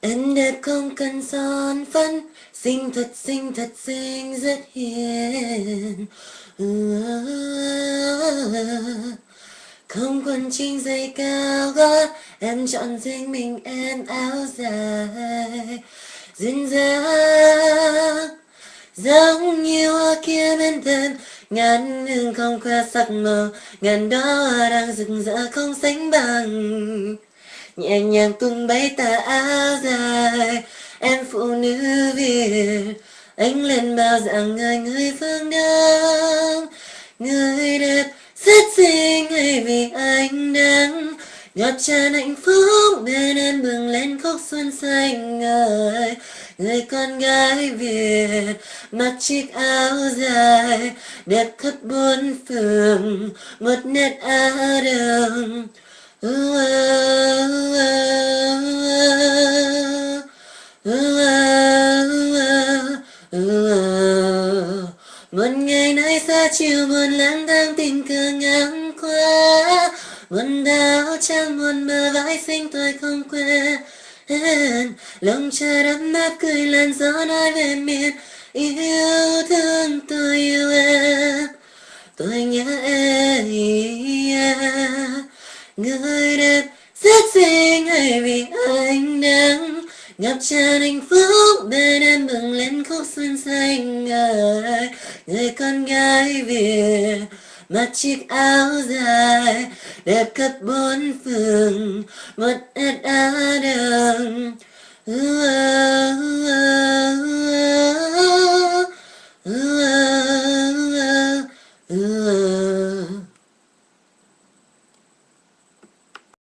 Em đẹp không cần son phấn, xinh thật xinh rất hiền. Không quần jean giày cao gót, em chọn riêng mình em áo dài duyên dáng, giống như hoa kia bên thềm ngàn hương không khoe sắc màu, ngàn đóa hoa đang rực rỡ không sánh bằng. Nhẹ nhàng tung bay tà áo dài, em phụ nữ Việt anh lên bao dạng người phương Đông. Người đẹp rất xinh hay vì anh đang ngập tràn hạnh phúc bên em bừng lên khúc xuân xanh ngời. Người con gái Việt mặc chiếc áo dài đẹp khắp bốn phương, một nét á đông. Một ngày nay xa chiều buồn lang thang tình cờ ngang qua, buồn đau trong buồn bờ vai xinh tôi không quên. Lòng trời đắm áp cười làn gió nói về miền yêu thương, tôi yêu em, tôi nhớ em. Người đẹp rất xinh hay vì anh đang ngập tràn hạnh phúc bên em bừng lên khúc xuân xanh ngời. Người con gái Việt mặc chiếc áo dài đẹp khắp bốn phương, một nét á đông.